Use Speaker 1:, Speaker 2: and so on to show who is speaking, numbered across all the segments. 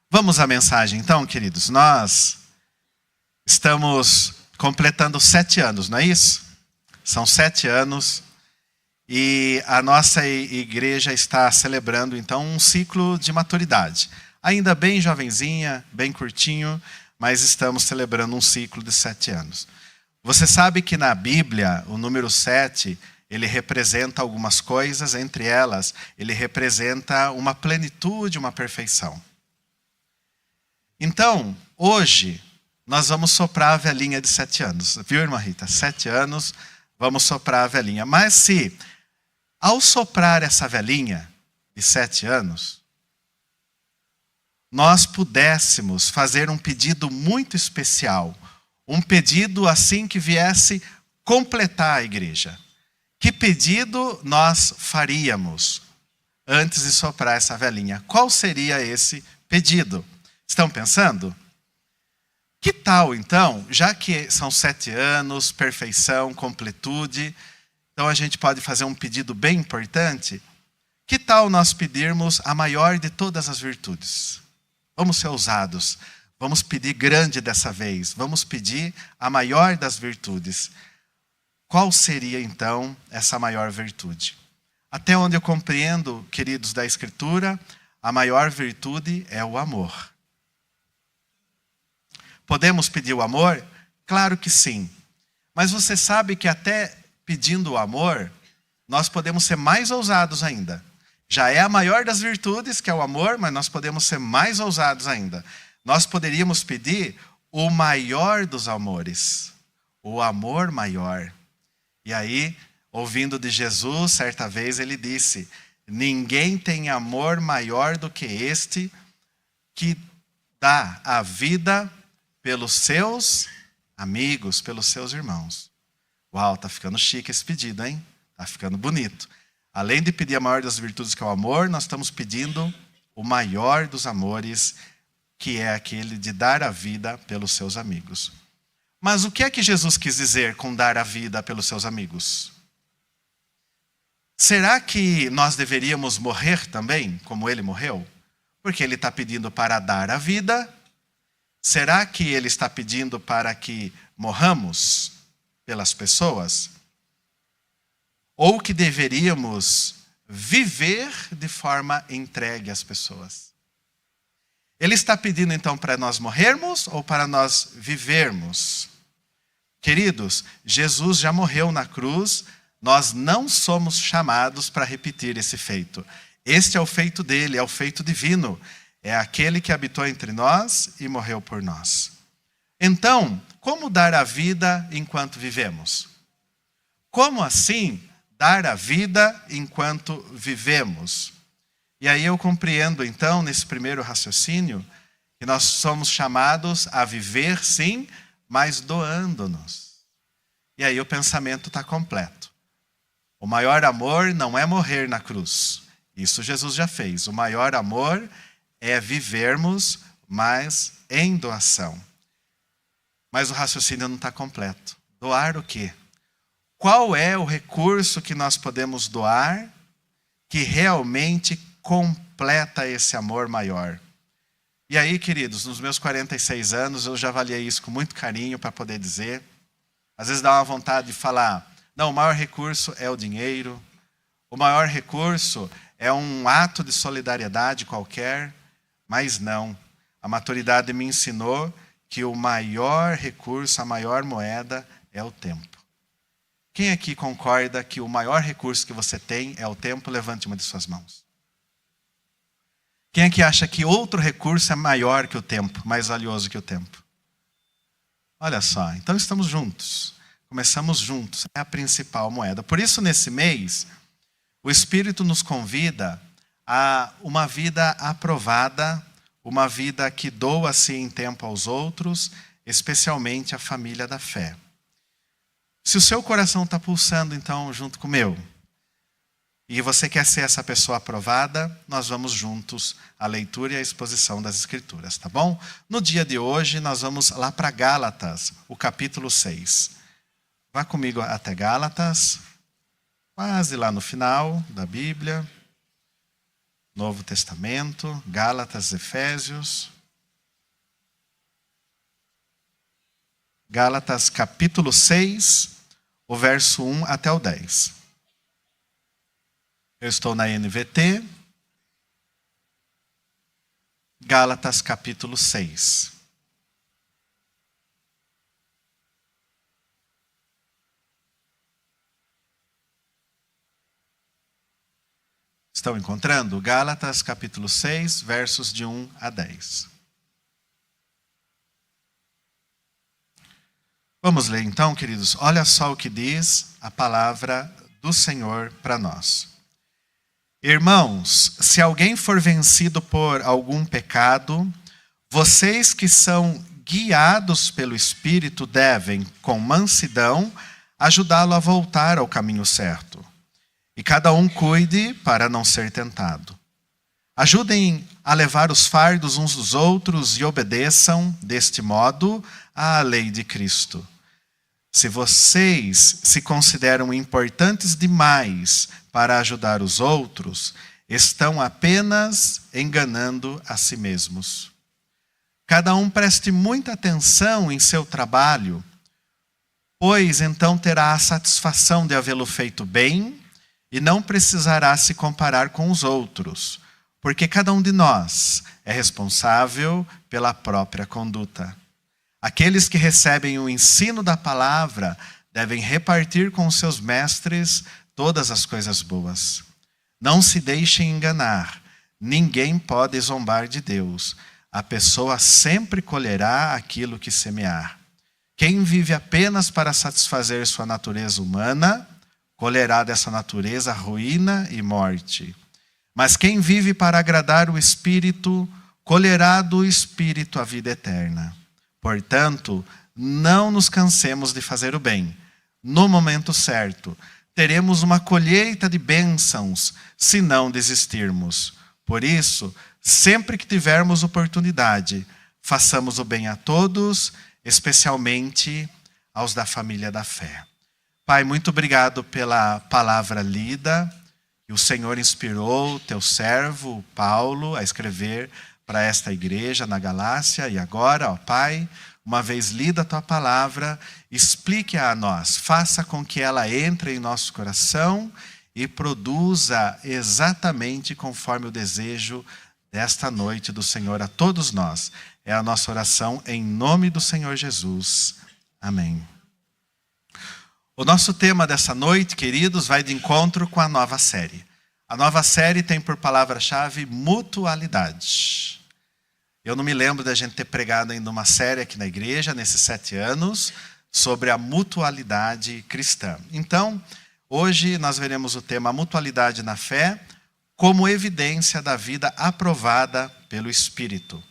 Speaker 1: Vamos à mensagem então, queridos. Nós estamos completando 7 anos, não é isso? São 7 anos e a nossa igreja está celebrando então um ciclo de maturidade. Ainda bem jovenzinha, bem curtinho, mas estamos celebrando um ciclo de 7 anos. Você sabe que na Bíblia, o número 7, ele representa algumas coisas, entre elas, ele representa uma plenitude, uma perfeição. Então, hoje, nós vamos soprar a velhinha de 7 anos. Viu, irmã Rita? 7 anos, vamos soprar a velhinha. Mas se, ao soprar essa velhinha de 7 anos, nós pudéssemos fazer um pedido muito especial, um pedido assim que viesse completar a igreja. Que pedido nós faríamos antes de soprar essa velhinha? Qual seria esse pedido? Estão pensando? Que tal, então, já que são 7 anos, perfeição, completude, então a gente pode fazer um pedido bem importante? Que tal nós pedirmos a maior de todas as virtudes? Vamos ser ousados, vamos pedir grande dessa vez, vamos pedir a maior das virtudes. Qual seria, então, essa maior virtude? Até onde eu compreendo, queridos da Escritura, a maior virtude é o amor. Podemos pedir o amor? Claro que sim. Mas você sabe que até pedindo o amor, nós podemos ser mais ousados ainda. Já é a maior das virtudes, que é o amor, mas nós podemos ser mais ousados ainda. Nós poderíamos pedir o maior dos amores, o amor maior. E aí, ouvindo de Jesus, certa vez ele disse: ninguém tem amor maior do que este, que dá a vida pelos seus amigos, pelos seus irmãos. Uau, tá ficando chique esse pedido, hein? Tá ficando bonito. Além de pedir a maior das virtudes, que é o amor, nós estamos pedindo o maior dos amores, que é aquele de dar a vida pelos seus amigos. Mas o que é que Jesus quis dizer com dar a vida pelos seus amigos? Será que nós deveríamos morrer também, como ele morreu? Porque ele está pedindo para dar a vida. Será que ele está pedindo para que morramos pelas pessoas? Ou que deveríamos viver de forma entregue às pessoas? Ele está pedindo então para nós morrermos ou para nós vivermos? Queridos, Jesus já morreu na cruz, nós não somos chamados para repetir esse feito. Este é o feito dele, é o feito divino. É aquele que habitou entre nós e morreu por nós. Então, como dar a vida enquanto vivemos? Como assim dar a vida enquanto vivemos? E aí eu compreendo, então, nesse primeiro raciocínio, que nós somos chamados a viver, sim, mas doando-nos. E aí o pensamento está completo. O maior amor não é morrer na cruz. Isso Jesus já fez. O maior amor é vivermos, mas em doação. Mas o raciocínio não está completo. Doar o quê? Qual é o recurso que nós podemos doar que realmente completa esse amor maior? E aí, queridos, nos meus 46 anos, eu já avaliei isso com muito carinho para poder dizer. Às vezes dá uma vontade de falar, não, o maior recurso é o dinheiro. O maior recurso é um ato de solidariedade qualquer. Mas não, a maturidade me ensinou que o maior recurso, a maior moeda é o tempo. Quem aqui concorda que o maior recurso que você tem é o tempo? Levante uma de suas mãos. Quem aqui acha que outro recurso é maior que o tempo, mais valioso que o tempo? Olha só, então estamos juntos. Começamos juntos, é a principal moeda. Por isso, nesse mês, o Espírito nos convida a uma vida aprovada, uma vida que doa-se em tempo aos outros, especialmente a família da fé. Se o seu coração está pulsando, então, junto com o meu, e você quer ser essa pessoa aprovada, nós vamos juntos à leitura e à exposição das Escrituras, tá bom? No dia de hoje, nós vamos lá para Gálatas, o capítulo 6. Vá comigo até Gálatas, quase lá no final da Bíblia. Novo Testamento, Gálatas, Efésios. Gálatas capítulo 6, o verso 1 até o 10. Eu estou na NVT. Gálatas capítulo 6. Estão encontrando? Gálatas capítulo 6, versos de 1 a 10. Vamos ler então, queridos. Olha só o que diz a palavra do Senhor para nós. Irmãos, se alguém for vencido por algum pecado, vocês que são guiados pelo Espírito devem, com mansidão, ajudá-lo a voltar ao caminho certo. E cada um cuide para não ser tentado. Ajudem a levar os fardos uns dos outros e obedeçam, deste modo, à lei de Cristo. Se vocês se consideram importantes demais para ajudar os outros, estão apenas enganando a si mesmos. Cada um preste muita atenção em seu trabalho, pois então terá a satisfação de havê-lo feito bem e não precisará se comparar com os outros, porque cada um de nós é responsável pela própria conduta. Aqueles que recebem o ensino da palavra devem repartir com seus mestres todas as coisas boas. Não se deixem enganar. Ninguém pode zombar de Deus. A pessoa sempre colherá aquilo que semear. Quem vive apenas para satisfazer sua natureza humana, colherá dessa natureza ruína e morte. Mas quem vive para agradar o Espírito, colherá do Espírito a vida eterna. Portanto, não nos cansemos de fazer o bem. No momento certo, teremos uma colheita de bênçãos, se não desistirmos. Por isso, sempre que tivermos oportunidade, façamos o bem a todos, especialmente aos da família da fé. Pai, muito obrigado pela palavra lida, que o Senhor inspirou o teu servo, Paulo, a escrever para esta igreja na Galácia. E agora, ó Pai, uma vez lida a tua palavra, explique-a a nós, faça com que ela entre em nosso coração e produza exatamente conforme o desejo desta noite do Senhor a todos nós. É a nossa oração em nome do Senhor Jesus. Amém. O nosso tema dessa noite, queridos, vai de encontro com a nova série. A nova série tem por palavra-chave mutualidade. Eu não me lembro da gente ter pregado ainda uma série aqui na igreja, nesses 7 anos, sobre a mutualidade cristã. Então, hoje nós veremos o tema mutualidade na fé como evidência da vida aprovada pelo Espírito.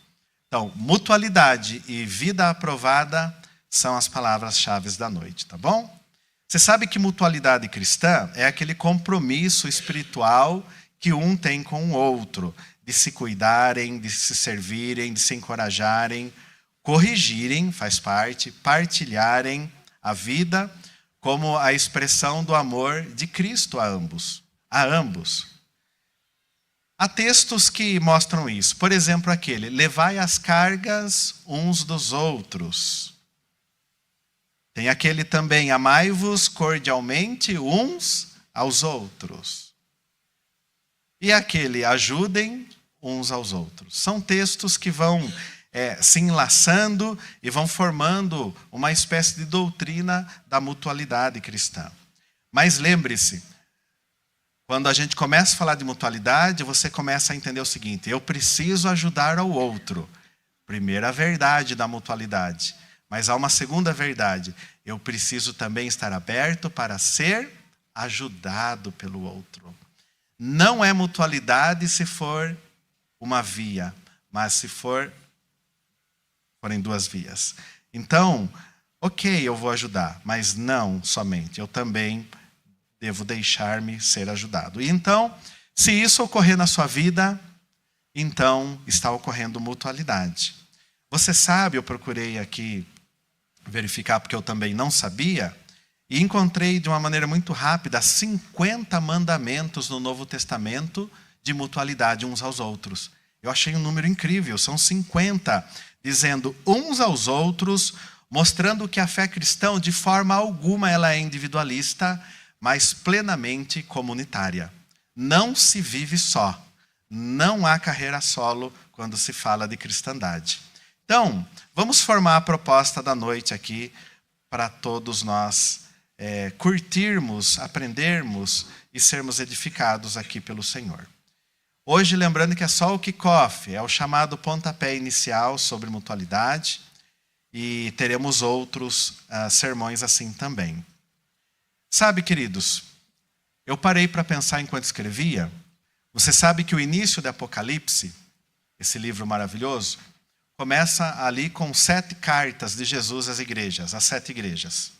Speaker 1: Então, mutualidade e vida aprovada são as palavras-chave da noite, tá bom? Você sabe que mutualidade cristã é aquele compromisso espiritual que um tem com o outro, de se cuidarem, de se servirem, de se encorajarem, corrigirem, faz parte, partilharem a vida como a expressão do amor de Cristo a ambos. A ambos. Há textos que mostram isso. Por exemplo, aquele: levai as cargas uns dos outros. Tem aquele também: amai-vos cordialmente uns aos outros. E aquele: ajudem uns aos outros. São textos que vão se enlaçando e vão formando uma espécie de doutrina da mutualidade cristã. Mas lembre-se, quando a gente começa a falar de mutualidade, você começa a entender o seguinte: eu preciso ajudar ao outro. Primeira verdade da mutualidade. Mas há uma segunda verdade: eu preciso também estar aberto para ser ajudado pelo outro. Não é mutualidade se for uma via, mas se forem 2 vias. Então, ok, eu vou ajudar, mas não somente, eu também devo deixar-me ser ajudado. E então, se isso ocorrer na sua vida, então está ocorrendo mutualidade. Você sabe, eu procurei aqui verificar porque eu também não sabia, E encontrei de uma maneira muito rápida 50 mandamentos no Novo Testamento de mutualidade uns aos outros. Eu achei um número incrível, são 50, dizendo uns aos outros, mostrando que a fé cristã, de forma alguma, ela é individualista, mas plenamente comunitária. Não se vive só, não há carreira solo quando se fala de cristandade. Então, vamos formar a proposta da noite aqui para todos nós curtirmos, aprendermos e sermos edificados aqui pelo Senhor. Hoje, lembrando que é só o kick-off, é o chamado pontapé inicial sobre mutualidade, e teremos outros sermões assim também. Sabe, queridos, eu parei para pensar enquanto escrevia. Você sabe que o início do Apocalipse, esse livro maravilhoso, começa ali com 7 cartas de Jesus às igrejas, às 7 igrejas.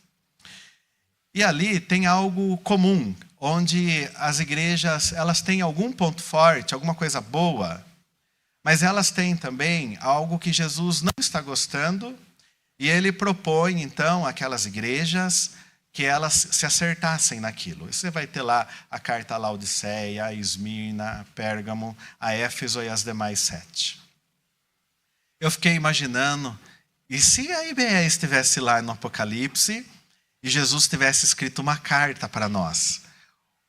Speaker 1: E ali tem algo comum, onde as igrejas, elas têm algum ponto forte, alguma coisa boa, mas elas têm também algo que Jesus não está gostando, e ele propõe, então, àquelas igrejas que elas se acertassem naquilo. Você vai ter lá a carta a Laodiceia, a Esmirna, a Pérgamo, a Éfeso e as demais 7. Eu fiquei imaginando, e se a IBE estivesse lá no Apocalipse e Jesus tivesse escrito uma carta para nós?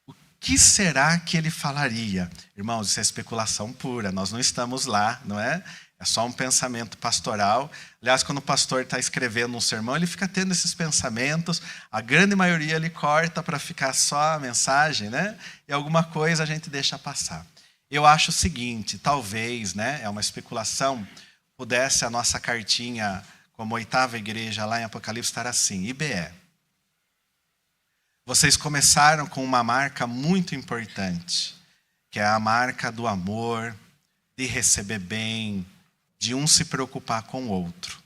Speaker 1: O que será que ele falaria? Irmãos, isso é especulação pura, nós não estamos lá, não é? É só um pensamento pastoral. Aliás, quando o pastor está escrevendo um sermão, ele fica tendo esses pensamentos. A grande maioria ele corta para ficar só a mensagem, né? E alguma coisa a gente deixa passar. Eu acho o seguinte, talvez, né? É uma especulação, pudesse a nossa cartinha, como 8ª igreja lá em Apocalipse, estar assim: IBE. Vocês começaram com uma marca muito importante, que é a marca do amor, de receber bem, de um se preocupar com o outro.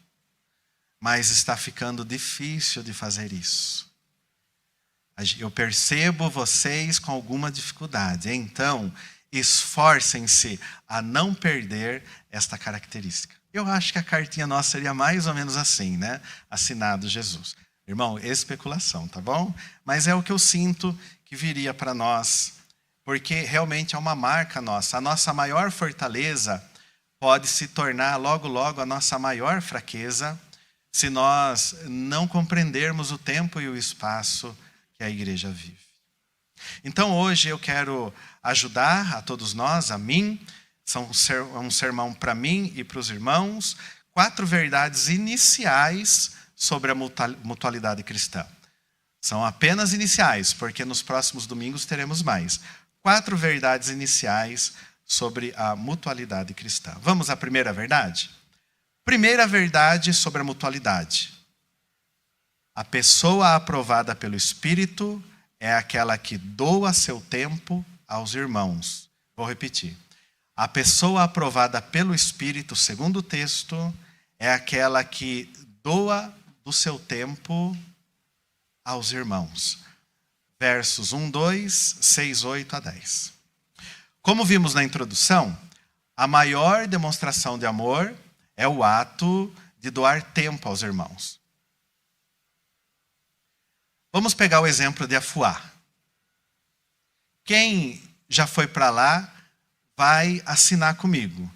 Speaker 1: Mas está ficando difícil de fazer isso. Eu percebo vocês com alguma dificuldade. Então, esforcem-se a não perder esta característica. Eu acho que a cartinha nossa seria mais ou menos assim, né? Assinado Jesus. Irmão, especulação, tá bom? Mas é o que eu sinto que viria para nós, porque realmente é uma marca nossa. A nossa maior fortaleza pode se tornar logo, logo a nossa maior fraqueza, se nós não compreendermos o tempo e o espaço que a igreja vive. Então hoje eu quero ajudar a todos nós, a mim, um sermão para mim e para os irmãos, 4 verdades iniciais sobre a mutualidade cristã. São apenas iniciais, porque nos próximos domingos teremos mais. 4 verdades iniciais sobre a mutualidade cristã. Vamos à primeira verdade? Primeira verdade sobre a mutualidade. A pessoa aprovada pelo Espírito é aquela que doa seu tempo aos irmãos. Vou repetir. A pessoa aprovada pelo Espírito, segundo o texto, é aquela que doa do seu tempo aos irmãos. Versos 1, 2, 6, 8 a 10. Como vimos na introdução, a maior demonstração de amor é o ato de doar tempo aos irmãos. Vamos pegar o exemplo de Afuá. Quem já foi para lá vai assinar comigo.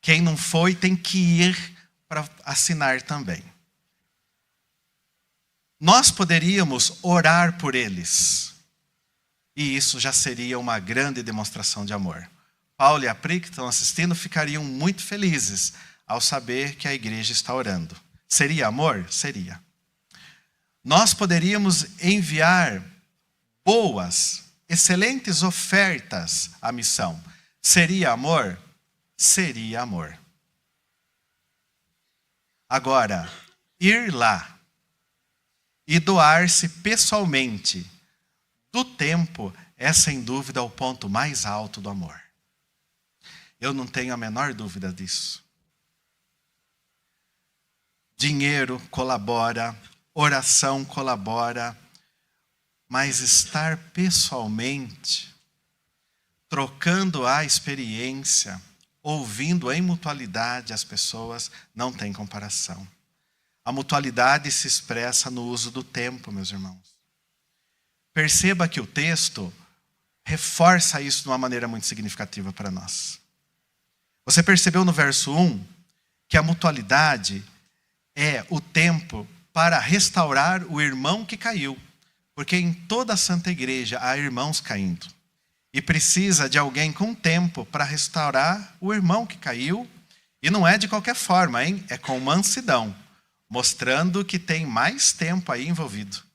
Speaker 1: Quem não foi tem que ir para assinar também. Nós poderíamos orar por eles. E isso já seria uma grande demonstração de amor. Paulo e a Pri, que estão assistindo, ficariam muito felizes ao saber que a igreja está orando. Seria amor? Seria. Nós poderíamos enviar boas, excelentes ofertas à missão. Seria amor? Seria amor. Agora, ir lá e doar-se pessoalmente do tempo é, sem dúvida, o ponto mais alto do amor. Eu não tenho a menor dúvida disso. Dinheiro colabora, oração colabora, mas estar pessoalmente, trocando a experiência, ouvindo em mutualidade as pessoas, não tem comparação. A mutualidade se expressa no uso do tempo, meus irmãos. perceba que o texto reforça isso de uma maneira muito significativa para nós. Você percebeu no verso 1 que a mutualidade é o tempo para restaurar o irmão que caiu. Porque em toda a Santa Igreja há irmãos caindo. E precisa de alguém com tempo para restaurar o irmão que caiu. E não é de qualquer forma, hein? É com mansidão, mostrando que tem mais tempo aí envolvido.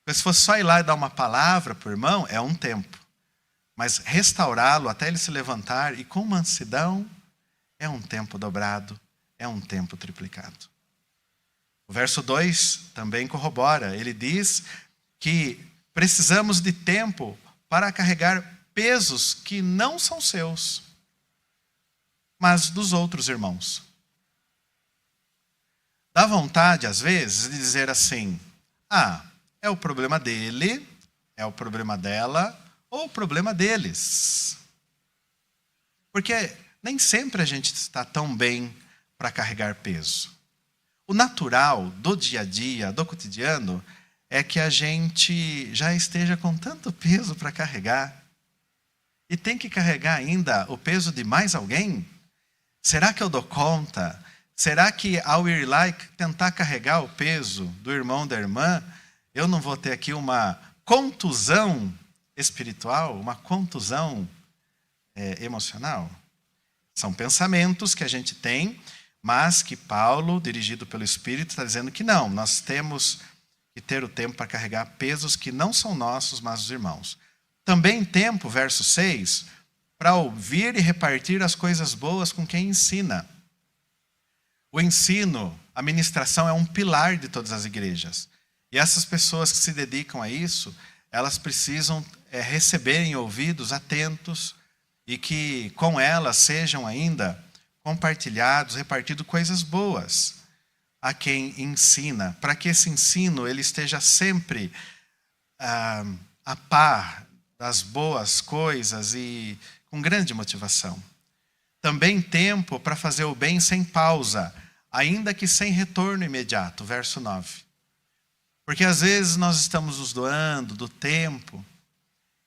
Speaker 1: Porque se fosse só ir lá e dar uma palavra para o irmão, é um tempo. Mas restaurá-lo até ele se levantar e com mansidão é um tempo dobrado, é um tempo triplicado. O verso 2 também corrobora. Ele diz que precisamos de tempo para carregar pesos que não são seus, mas dos outros irmãos. Dá vontade, às vezes, de dizer assim: é o problema dele, é o problema dela, ou o problema deles. Porque nem sempre a gente está tão bem para carregar peso. O natural do dia a dia, do cotidiano, é que a gente já esteja com tanto peso para carregar. E tem que carregar ainda o peso de mais alguém? Será que eu dou conta? Será que ao ir lá e tentar carregar o peso do irmão, da irmã, eu não vou ter aqui uma contusão espiritual, uma contusão emocional? São pensamentos que a gente tem, mas que Paulo, dirigido pelo Espírito, está dizendo que não. Nós temos que ter o tempo para carregar pesos que não são nossos, mas dos irmãos. Também tempo, verso 6, para ouvir e repartir as coisas boas com quem ensina. O ensino, a ministração é um pilar de todas as igrejas. E essas pessoas que se dedicam a isso, elas precisam receberem ouvidos atentos e que com elas sejam ainda compartilhados, repartidos coisas boas a quem ensina, para que esse ensino ele esteja sempre a par das boas coisas e com grande motivação. Também tempo para fazer o bem sem pausa, ainda que sem retorno imediato, verso 9. Porque às vezes nós estamos nos doando do tempo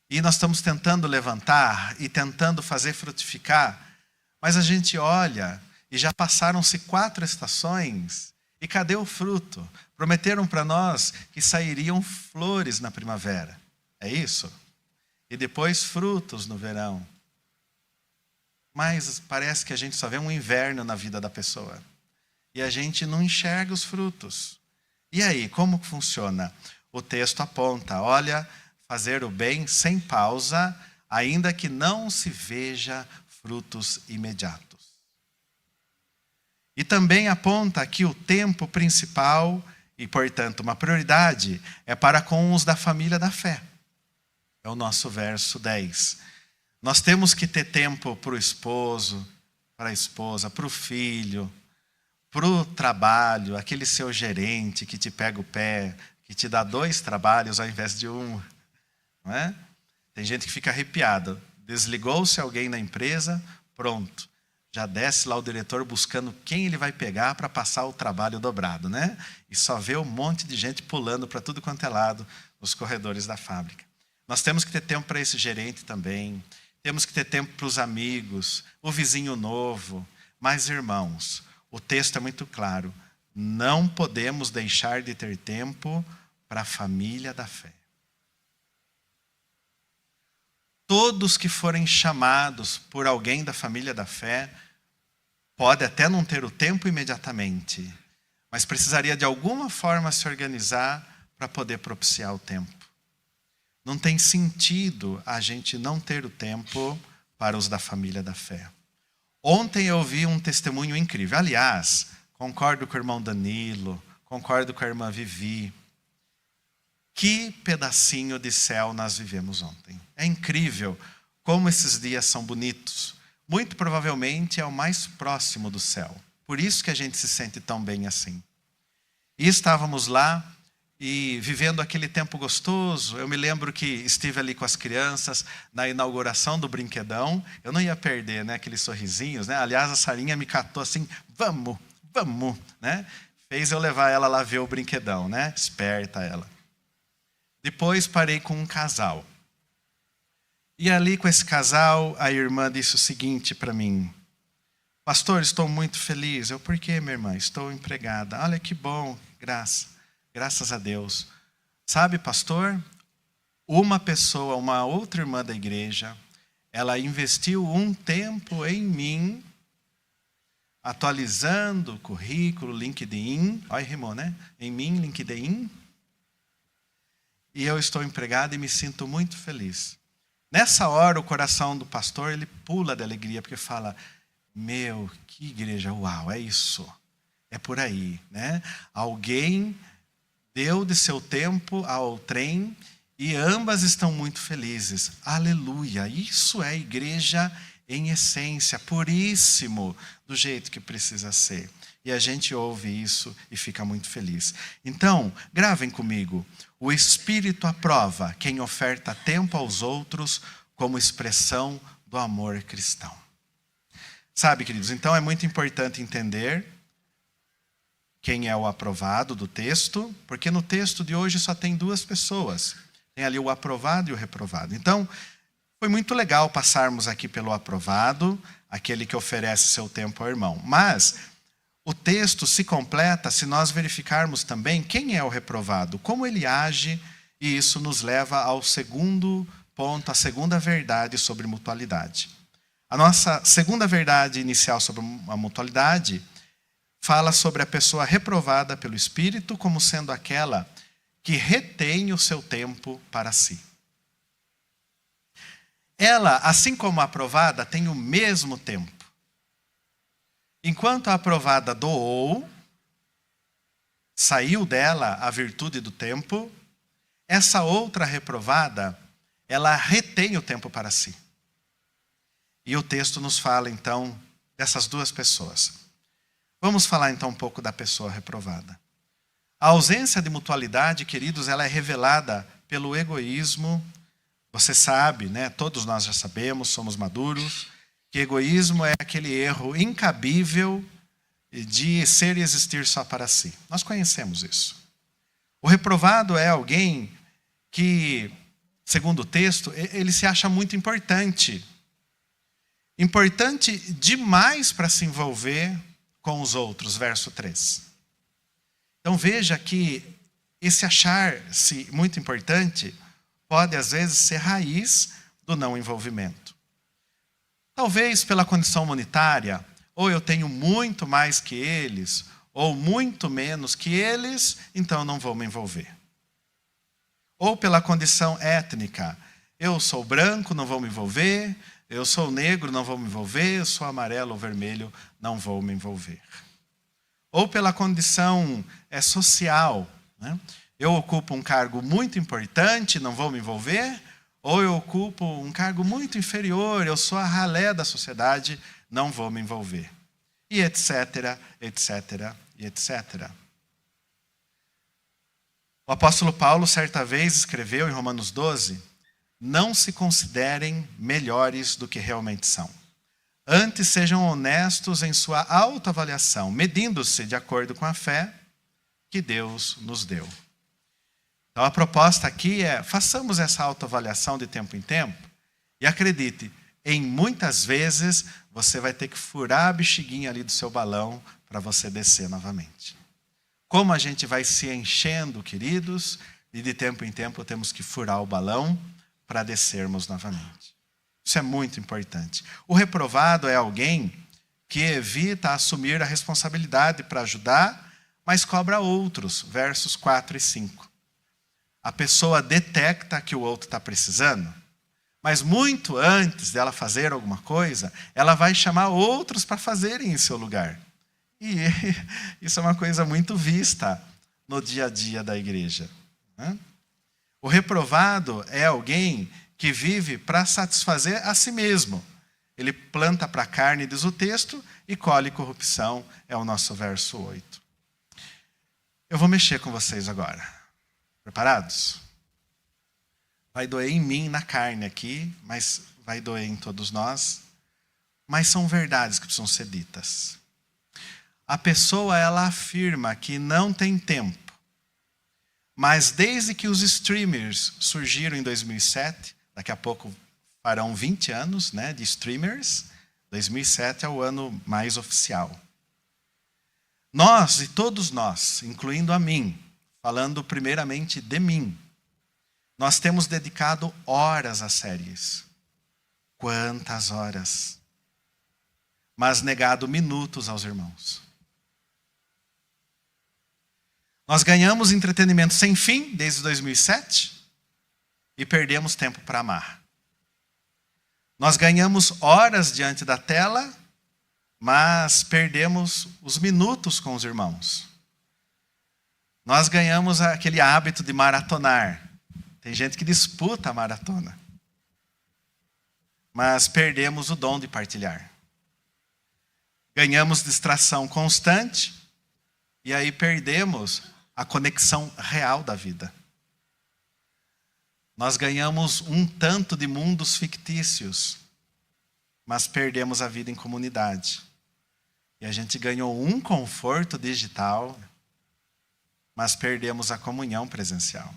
Speaker 1: e nós estamos tentando levantar e tentando fazer frutificar, mas a gente olha e já passaram-se 4 estações e cadê o fruto? Prometeram para nós que sairiam flores na primavera, é isso? E depois frutos no verão. Mas parece que a gente só vê um inverno na vida da pessoa. E a gente não enxerga os frutos. E aí, como que funciona? O texto aponta, olha, fazer o bem sem pausa, ainda que não se veja frutos imediatos. E também aponta que o tempo principal, e portanto uma prioridade, é para com os da família da fé. É o nosso verso 10. Nós temos que ter tempo para o esposo, para a esposa, para o filho, para o trabalho, aquele seu gerente que te pega o pé, que te dá 2 trabalhos ao invés de 1. Não é? Tem gente que fica arrepiada. Desligou-se alguém na empresa, pronto. Já desce lá o diretor buscando quem ele vai pegar para passar o trabalho dobrado, né? E só vê um monte de gente pulando para tudo quanto é lado nos corredores da fábrica. Nós temos que ter tempo para esse gerente também. Temos que ter tempo para os amigos, o vizinho novo. Mas, irmãos, o texto é muito claro. Não podemos deixar de ter tempo para a família da fé. Todos que forem chamados por alguém da família da fé, pode até não ter o tempo imediatamente, mas precisaria de alguma forma se organizar para poder propiciar o tempo. Não tem sentido a gente não ter o tempo para os da família da fé. Ontem eu ouvi um testemunho incrível. Aliás, concordo com o irmão Danilo, concordo com a irmã Vivi. Que pedacinho de céu nós vivemos ontem. É incrível como esses dias são bonitos. Muito provavelmente é o mais próximo do céu. Por isso que a gente se sente tão bem assim. E estávamos lá e vivendo aquele tempo gostoso. Eu me lembro que estive ali com as crianças na inauguração do brinquedão. Eu não ia perder, né, aqueles sorrisinhos, né? Aliás, a Sarinha me catou assim, vamos, né? Fez eu levar ela lá ver o brinquedão, né? Esperta ela. Depois parei com um casal. E ali com esse casal, a irmã disse o seguinte para mim: pastor, estou muito feliz. Eu, por quê, minha irmã? Estou empregada. Olha que bom, graças a Deus. Sabe, pastor, uma pessoa, uma outra irmã da igreja, ela investiu um tempo em mim, atualizando o currículo, LinkedIn. Olha, rimou, né? Em mim, LinkedIn. E eu estou empregado e me sinto muito feliz. Nessa hora, o coração do pastor, ele pula de alegria, porque fala: meu, que igreja, uau, é isso. É por aí, né? Alguém deu de seu tempo ao trem e ambas estão muito felizes. Aleluia, isso é igreja em essência, puríssimo, do jeito que precisa ser. E a gente ouve isso e fica muito feliz. Então, gravem comigo. O Espírito aprova quem oferta tempo aos outros como expressão do amor cristão. Sabe, queridos, então é muito importante entender quem é o aprovado do texto, porque no texto de hoje só tem duas pessoas. Tem ali o aprovado e o reprovado. Então, foi muito legal passarmos aqui pelo aprovado, aquele que oferece seu tempo ao irmão. Mas o texto se completa se nós verificarmos também quem é o reprovado, como ele age, e isso nos leva ao segundo ponto, a segunda verdade sobre mutualidade. A nossa segunda verdade inicial sobre a mutualidade fala sobre a pessoa reprovada pelo Espírito como sendo aquela que retém o seu tempo para si. Ela, assim como a aprovada, tem o mesmo tempo. Enquanto a aprovada doou, saiu dela a virtude do tempo, essa outra reprovada, ela retém o tempo para si. E o texto nos fala, então, dessas duas pessoas. Vamos falar, então, um pouco da pessoa reprovada. A ausência de mutualidade, queridos, ela é revelada pelo egoísmo. Você sabe, né? Todos nós já sabemos, somos maduros, que egoísmo é aquele erro incabível de ser e existir só para si. Nós conhecemos isso. O reprovado é alguém que, segundo o texto, ele se acha muito importante. Importante demais para se envolver com os outros, verso 3. Então veja que esse achar-se muito importante pode às vezes ser raiz do não envolvimento. Talvez pela condição monetária, ou eu tenho muito mais que eles, ou muito menos que eles, então eu não vou me envolver. Ou pela condição étnica, eu sou branco, não vou me envolver, eu sou negro, não vou me envolver, eu sou amarelo ou vermelho, não vou me envolver. Ou pela condição social, né? Eu ocupo um cargo muito importante, não vou me envolver, ou eu ocupo um cargo muito inferior, eu sou a ralé da sociedade, não vou me envolver. E etc, etc, e etc. O apóstolo Paulo, certa vez, escreveu em Romanos 12, não se considerem melhores do que realmente são. Antes sejam honestos em sua autoavaliação, medindo-se de acordo com a fé que Deus nos deu. Então a proposta aqui é, façamos essa autoavaliação de tempo em tempo e acredite, em muitas vezes você vai ter que furar a bexiguinha ali do seu balão para você descer novamente. Como a gente vai se enchendo, queridos, e de tempo em tempo temos que furar o balão para descermos novamente. Isso é muito importante. O reprovado é alguém que evita assumir a responsabilidade para ajudar, mas cobra outros, versos 4 e 5. A pessoa detecta que o outro está precisando, mas muito antes dela fazer alguma coisa, ela vai chamar outros para fazerem em seu lugar. E isso é uma coisa muito vista no dia a dia da igreja, né? O reprovado é alguém que vive para satisfazer a si mesmo. Ele planta para a carne, diz o texto, e colhe corrupção, é o nosso verso 8. Eu vou mexer com vocês agora. Preparados? Vai doer em mim, na carne aqui, mas vai doer em todos nós. Mas são verdades que precisam ser ditas. A pessoa, ela afirma que não tem tempo. Mas desde que os streamers surgiram em 2007, daqui a pouco farão 20 anos, né, de streamers, 2007 é o ano mais oficial. Nós, e todos nós, incluindo a mim, falando primeiramente de mim, nós temos dedicado horas às séries. Quantas horas! Mas negado minutos aos irmãos. Nós ganhamos entretenimento sem fim desde 2007 e perdemos tempo para amar. Nós ganhamos horas diante da tela, mas perdemos os minutos com os irmãos. Nós ganhamos aquele hábito de maratonar. Tem gente que disputa a maratona. Mas perdemos o dom de partilhar. Ganhamos distração constante e aí perdemos a conexão real da vida. Nós ganhamos um tanto de mundos fictícios, mas perdemos a vida em comunidade. E a gente ganhou um conforto digital, mas perdemos a comunhão presencial.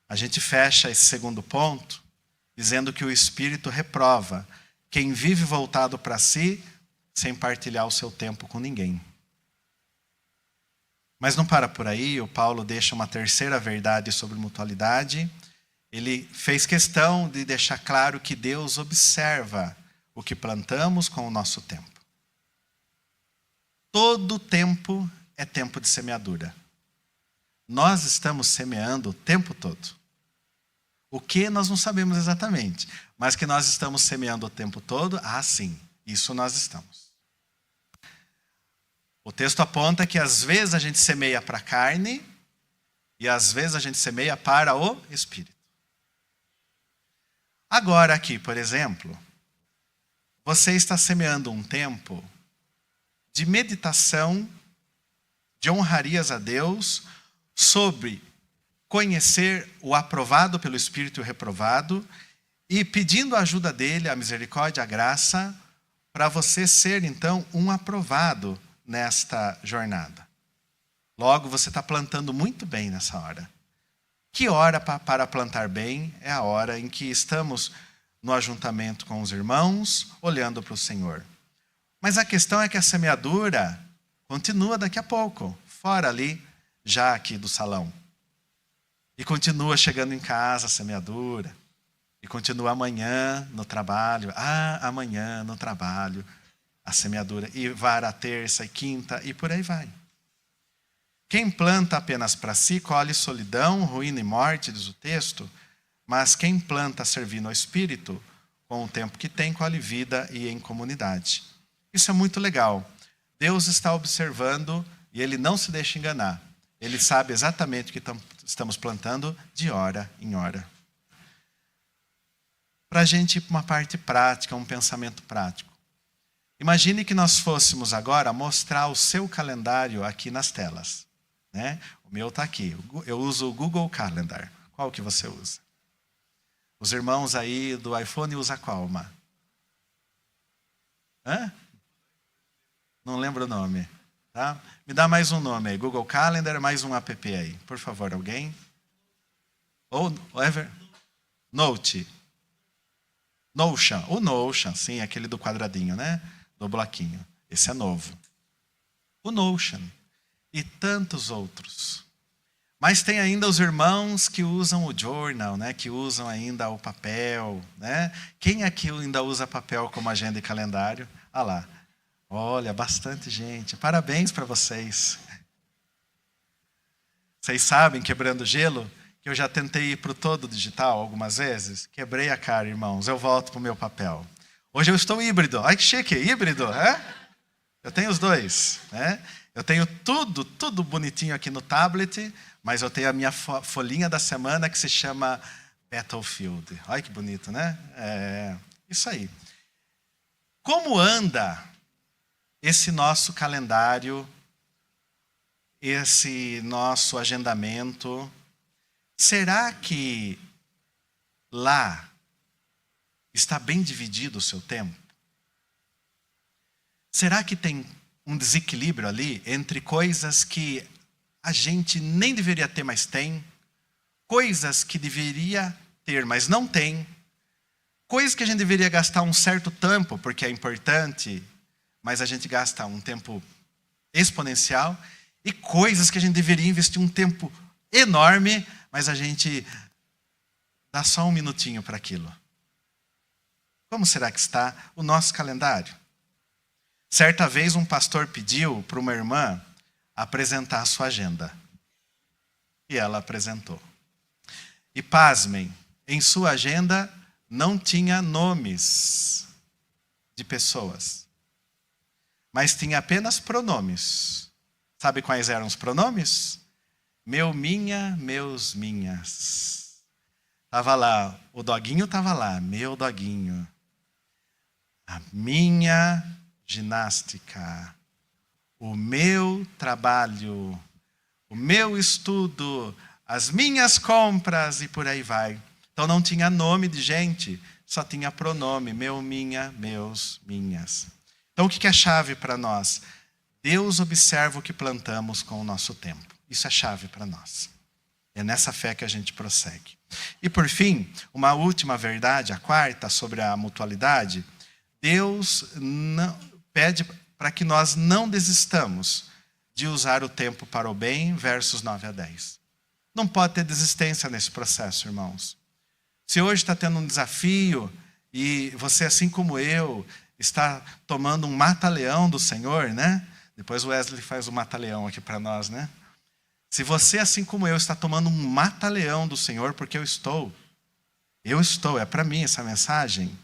Speaker 1: A gente fecha esse segundo ponto dizendo que o Espírito reprova quem vive voltado para si sem partilhar o seu tempo com ninguém. Mas não para por aí, o Paulo deixa uma terceira verdade sobre mutualidade. Ele fez questão de deixar claro que Deus observa o que plantamos com o nosso tempo. Todo tempo é tempo de semeadura. Nós estamos semeando o tempo todo. O que nós não sabemos exatamente, mas que nós estamos semeando o tempo todo, sim, isso nós estamos. O texto aponta que às vezes a gente semeia para a carne e às vezes a gente semeia para o Espírito. Agora aqui, por exemplo, você está semeando um tempo de meditação, de honrarias a Deus, sobre conhecer o aprovado pelo Espírito e o reprovado, e pedindo a ajuda dele, a misericórdia, a graça, para você ser, então, um aprovado nesta jornada. Logo, você está plantando muito bem nessa hora. Que hora para plantar bem é a hora em que estamos no ajuntamento com os irmãos, olhando para o Senhor. Mas a questão é que a semeadura continua daqui a pouco, fora ali, já aqui do salão. E continua chegando em casa a semeadura. E continua amanhã no trabalho. Amanhã no trabalho a semeadura. E vara a terça e quinta e por aí vai. Quem planta apenas para si, colhe solidão, ruína e morte, diz o texto. Mas quem planta servindo ao Espírito, com o tempo que tem, colhe vida e em comunidade. Isso é muito legal. Deus está observando e Ele não se deixa enganar. Ele sabe exatamente o que estamos plantando de hora em hora. Para a gente ir para uma parte prática, um pensamento prático. Imagine que nós fôssemos agora mostrar o seu calendário aqui nas telas. Né? O meu está aqui. Eu uso o Google Calendar. Qual que você usa? Os irmãos aí do iPhone usam qual, Má? Não lembro o nome. Tá? Me dá mais um nome aí. Google Calendar, mais um app aí. Por favor, alguém? Ou Note. Notion. O Notion, sim, aquele do quadradinho, né? Do bloquinho. Esse é novo. O Notion. E tantos outros. Mas tem ainda os irmãos que usam o journal, né? Que usam ainda o papel, né? Quem aqui ainda usa papel como agenda e calendário? Lá. Olha, bastante gente. Parabéns para vocês. Vocês sabem, quebrando gelo, que eu já tentei ir para o todo digital algumas vezes. Quebrei a cara, irmãos. Eu volto para o meu papel. Hoje eu estou híbrido. Ai, que chique, híbrido. Eu tenho os dois. Né? Eu tenho tudo bonitinho aqui no tablet, mas eu tenho a minha folhinha da semana que se chama Battlefield. Olha que bonito, né? Isso aí. Como anda esse nosso calendário, esse nosso agendamento? Será que lá está bem dividido o seu tempo? Será que tem um desequilíbrio ali entre coisas que a gente nem deveria ter, mas tem. Coisas que deveria ter, mas não tem. Coisas que a gente deveria gastar um certo tempo, porque é importante, mas a gente gasta um tempo exponencial. E coisas que a gente deveria investir um tempo enorme, mas a gente dá só um minutinho para aquilo. Como será que está o nosso calendário? Certa vez um pastor pediu para uma irmã apresentar a sua agenda. E ela apresentou. E pasmem, em sua agenda não tinha nomes de pessoas, mas tinha apenas pronomes. Sabe quais eram os pronomes? Meu, minha, meus, minhas. Estava lá, o doguinho estava lá, meu doguinho. A minha ginástica, o meu trabalho, o meu estudo, as minhas compras e por aí vai. Então não tinha nome de gente, só tinha pronome, meu, minha, meus, minhas. Então o que é chave para nós? Deus observa o que plantamos com o nosso tempo. Isso é chave para nós. É nessa fé que a gente prossegue. E por fim, uma última verdade, a quarta, sobre a mutualidade. Deus pede para que nós não desistamos de usar o tempo para o bem, versos 9 a 10. Não pode ter desistência nesse processo, irmãos. Se hoje está tendo um desafio e você, assim como eu, está tomando um mata-leão do Senhor, né? Depois o Wesley faz o mata-leão aqui para nós, né? Se você, assim como eu, está tomando um mata-leão do Senhor, porque eu estou, é para mim essa mensagem.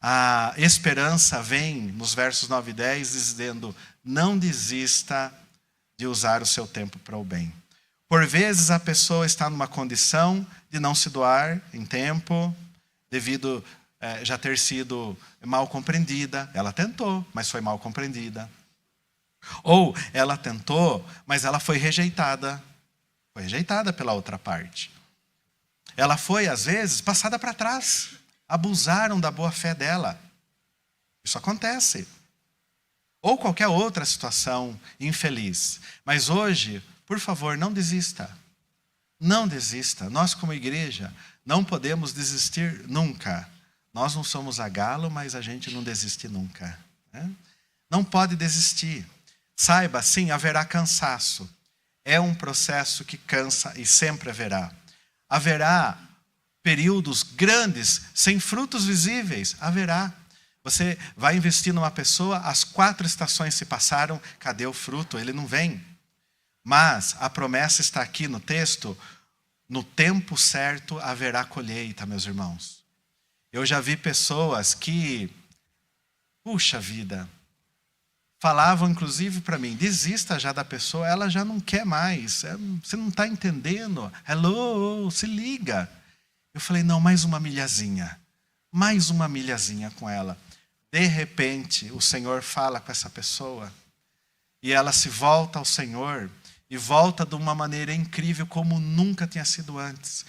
Speaker 1: A esperança vem nos versos 9 e 10 dizendo: não desista de usar o seu tempo para o bem. Por vezes a pessoa está numa condição de não se doar em tempo, devido já ter sido mal compreendida. Ela tentou, mas foi mal compreendida. Ou ela tentou, mas ela foi rejeitada. Foi rejeitada pela outra parte. Ela foi, às vezes, passada para trás. Abusaram da boa fé dela. Isso acontece. Ou qualquer outra situação infeliz. Mas hoje, por favor, não desista. Não desista. Nós, como igreja, não podemos desistir nunca. Nós não somos a galo, mas a gente não desiste nunca, né? Não pode desistir. Saiba, sim, haverá cansaço. É um processo que cansa e sempre haverá. Haverá períodos grandes, sem frutos visíveis. Haverá. Você vai investir numa pessoa, as 4 estações se passaram, cadê o fruto? Ele não vem. Mas a promessa está aqui no texto: no tempo certo haverá colheita, meus irmãos. Eu já vi pessoas que, puxa vida, falavam inclusive para mim: desista já da pessoa, ela já não quer mais, você não está entendendo, hello, se liga. Eu falei: não, mais uma milhazinha com ela. De repente, o Senhor fala com essa pessoa, e ela se volta ao Senhor, e volta de uma maneira incrível, como nunca tinha sido antes.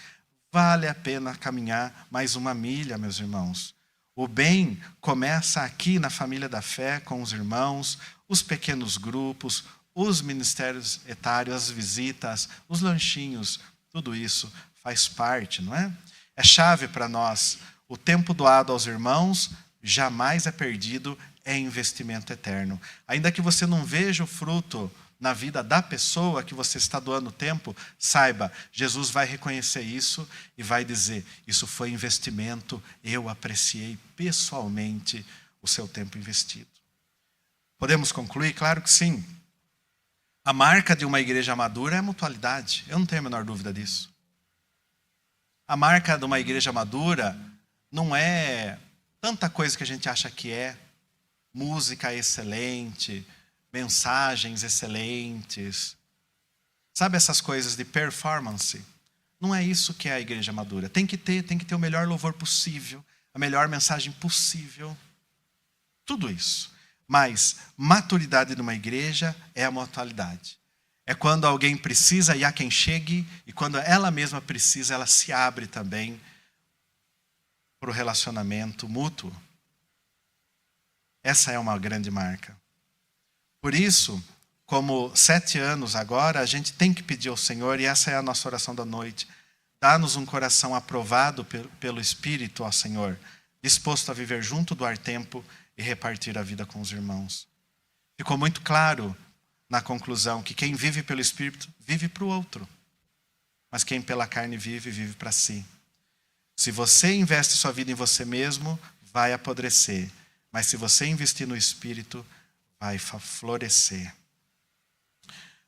Speaker 1: Vale a pena caminhar mais uma milha, meus irmãos. O bem começa aqui na família da fé, com os irmãos, os pequenos grupos, os ministérios etários, as visitas, os lanchinhos, tudo isso faz parte, não é? É chave para nós. O tempo doado aos irmãos jamais é perdido, é investimento eterno. Ainda que você não veja o fruto na vida da pessoa que você está doando tempo, saiba, Jesus vai reconhecer isso e vai dizer: isso foi investimento, eu apreciei pessoalmente o seu tempo investido. Podemos concluir? Claro que sim. A marca de uma igreja madura é a mutualidade, eu não tenho a menor dúvida disso. A marca de uma igreja madura não é tanta coisa que a gente acha que é. Música excelente, mensagens excelentes. Sabe essas coisas de performance? Não é isso que é a igreja madura. Tem que ter o melhor louvor possível, a melhor mensagem possível. Tudo isso. Mas maturidade de uma igreja é a mutualidade. É quando alguém precisa e há quem chegue, e quando ela mesma precisa, ela se abre também para o relacionamento mútuo. Essa é uma grande marca. Por isso, como 7 anos agora, a gente tem que pedir ao Senhor, e essa é a nossa oração da noite. Dá-nos um coração aprovado pelo Espírito, ó Senhor, disposto a viver junto do ar-tempo e repartir a vida com os irmãos. Ficou muito claro na conclusão que quem vive pelo Espírito vive para o outro, mas quem pela carne vive, vive para si. Se você investe sua vida em você mesmo, vai apodrecer, mas se você investir no Espírito, vai florescer.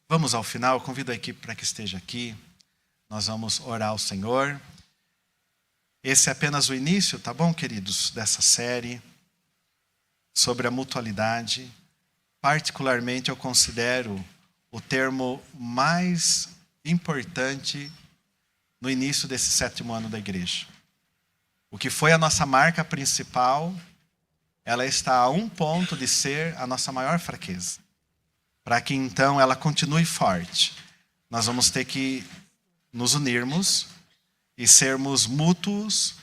Speaker 1: Vamos ao final, eu convido a equipe para que esteja aqui. Nós vamos orar ao Senhor. Esse é apenas o início, tá bom, queridos, dessa série sobre a mutualidade. Particularmente, eu considero o termo mais importante no início desse 7º ano da igreja. O que foi a nossa marca principal, ela está a um ponto de ser a nossa maior fraqueza. Para que então ela continue forte, nós vamos ter que nos unirmos e sermos mútuos,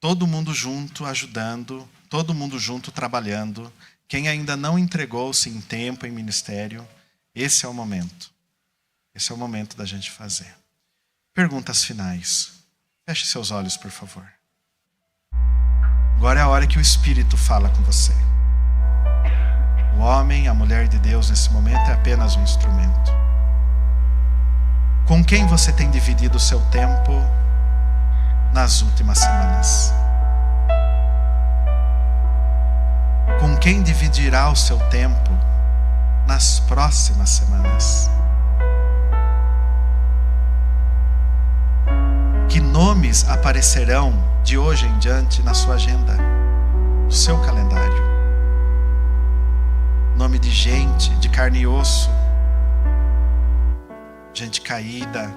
Speaker 1: todo mundo junto ajudando, todo mundo junto trabalhando. Quem ainda não entregou-se em tempo, em ministério, esse é o momento. Esse é o momento da gente fazer. Perguntas finais. Feche seus olhos, por favor. Agora é a hora que o Espírito fala com você. O homem, a mulher de Deus nesse momento é apenas um instrumento. Com quem você tem dividido o seu tempo nas últimas semanas? Com quem dividirá o seu tempo nas próximas semanas? Que nomes aparecerão de hoje em diante na sua agenda, no seu calendário? Nome de gente, de carne e osso, gente caída,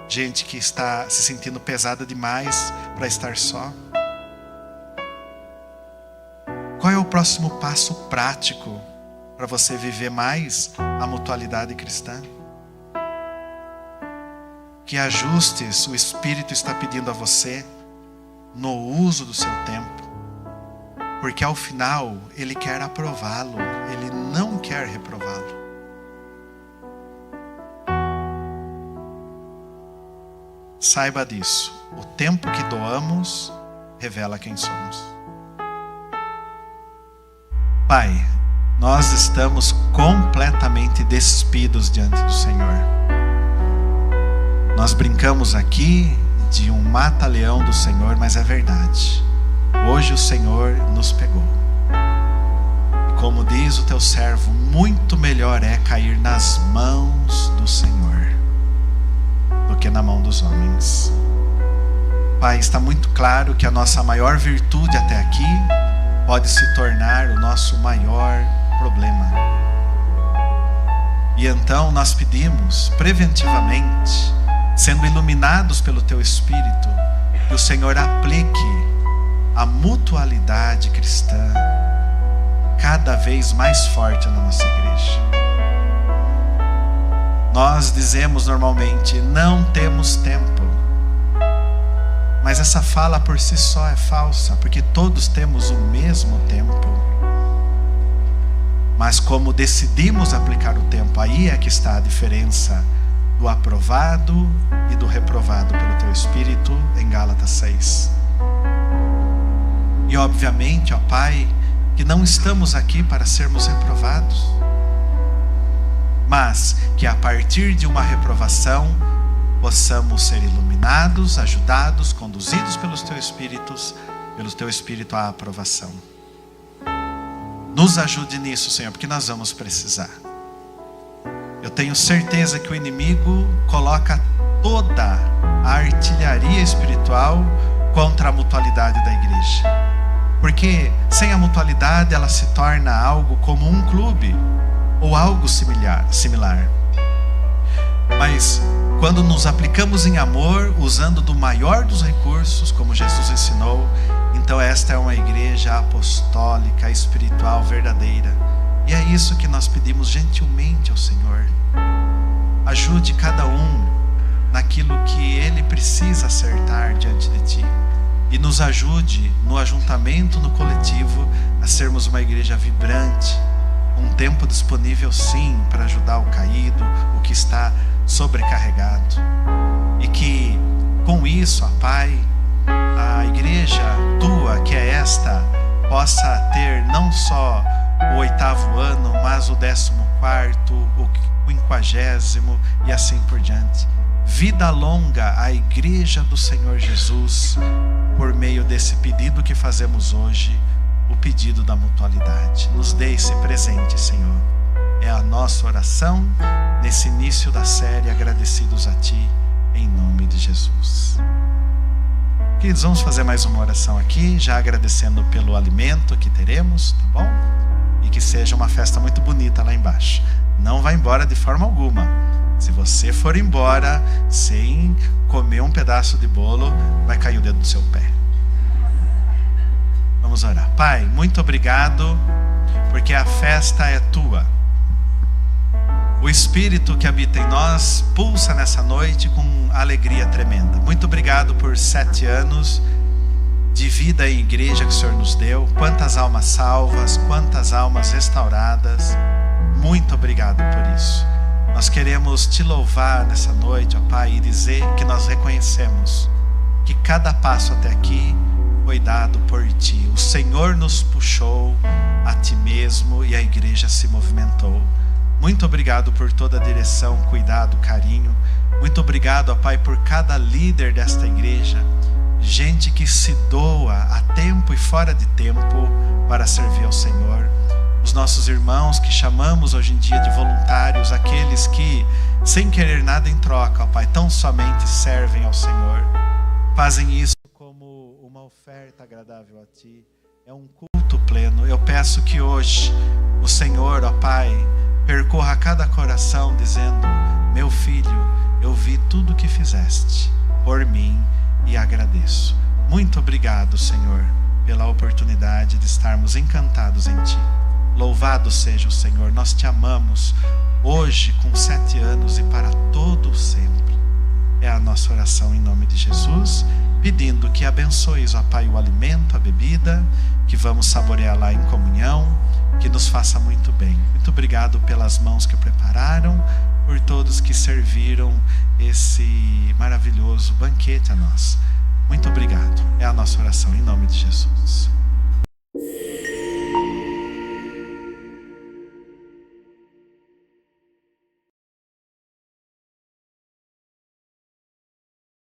Speaker 1: gente que está se sentindo pesada demais para estar só. Qual é o próximo passo prático para você viver mais a mutualidade cristã? Que ajustes o Espírito está pedindo a você no uso do seu tempo? Porque ao final Ele quer aprová-lo, Ele não quer reprová-lo. Saiba disso, o tempo que doamos revela quem somos. Pai, nós estamos completamente despidos diante do Senhor. Nós brincamos aqui de um mata-leão do Senhor, mas é verdade. Hoje o Senhor nos pegou. E como diz o teu servo, muito melhor é cair nas mãos do Senhor do que na mão dos homens. Pai, está muito claro que a nossa maior virtude até aqui pode se tornar o nosso maior problema. E então nós pedimos preventivamente, sendo iluminados pelo teu Espírito, que o Senhor aplique a mutualidade cristã cada vez mais forte na nossa igreja. Nós dizemos normalmente, não temos tempo. Mas essa fala por si só é falsa, porque todos temos o mesmo tempo. Mas como decidimos aplicar o tempo, aí é que está a diferença do aprovado e do reprovado pelo teu Espírito, em Gálatas 6. E obviamente, ó Pai, que não estamos aqui para sermos reprovados, mas que a partir de uma reprovação possamos ser iluminados, ajudados, conduzidos pelo teu Espírito à aprovação. Nos ajude nisso, Senhor, porque nós vamos precisar. Eu tenho certeza que o inimigo coloca toda a artilharia espiritual contra a mutualidade da igreja. Porque sem a mutualidade ela se torna algo como um clube ou algo similar. Mas quando nos aplicamos em amor, usando do maior dos recursos, como Jesus ensinou, então esta é uma igreja apostólica, espiritual, verdadeira. E é isso que nós pedimos gentilmente ao Senhor. Ajude cada um naquilo que ele precisa acertar diante de ti. E nos ajude no ajuntamento, no coletivo, a sermos uma igreja vibrante, um tempo disponível sim para ajudar o caído, o que está sobrecarregado. E que com isso, ó Pai, a igreja tua, que é esta, possa ter não só o 8º ano, mas o 14º, o 50º e assim por diante. Vida longa à igreja do Senhor Jesus, por meio desse pedido que fazemos hoje, o pedido da mutualidade. Nos dê esse presente, Senhor. É a nossa oração nesse início da série, agradecidos a Ti, em nome de Jesus. Queridos, vamos fazer mais uma oração aqui, já agradecendo pelo alimento que teremos, tá bom? E que seja uma festa muito bonita lá embaixo. Não vá embora de forma alguma. Se você for embora sem comer um pedaço de bolo, vai cair o dedo do seu pé. Vamos orar. Pai, muito obrigado, porque a festa é Tua. O Espírito que habita em nós pulsa nessa noite com alegria tremenda. Muito obrigado por 7 anos de vida em igreja que o Senhor nos deu. Quantas almas salvas, quantas almas restauradas. Muito obrigado por isso. Nós queremos Te louvar nessa noite, ó Pai, e dizer que nós reconhecemos que cada passo até aqui foi dado por Ti. O Senhor nos puxou a Ti mesmo e a igreja se movimentou. Muito obrigado por toda a direção, cuidado, carinho. Muito obrigado, ó Pai, por cada líder desta igreja. Gente que se doa a tempo e fora de tempo para servir ao Senhor. Os nossos irmãos que chamamos hoje em dia de voluntários, aqueles que, sem querer nada em troca, ó Pai, tão somente servem ao Senhor. Fazem isso como uma oferta agradável a Ti. É um culto pleno. Eu peço que hoje o Senhor, ó Pai, percorra cada coração dizendo: meu filho, eu vi tudo o que fizeste por mim e agradeço. Muito obrigado, Senhor, pela oportunidade de estarmos encantados em Ti. Louvado seja o Senhor. Nós Te amamos hoje com 7 anos e para todo sempre. É a nossa oração em nome de Jesus, pedindo que abençoes, ó Pai, o alimento, a bebida, que vamos saborear lá em comunhão, que nos faça muito bem. Muito obrigado pelas mãos que prepararam, por todos que serviram esse maravilhoso banquete a nós. Muito obrigado. É a nossa oração em nome de Jesus.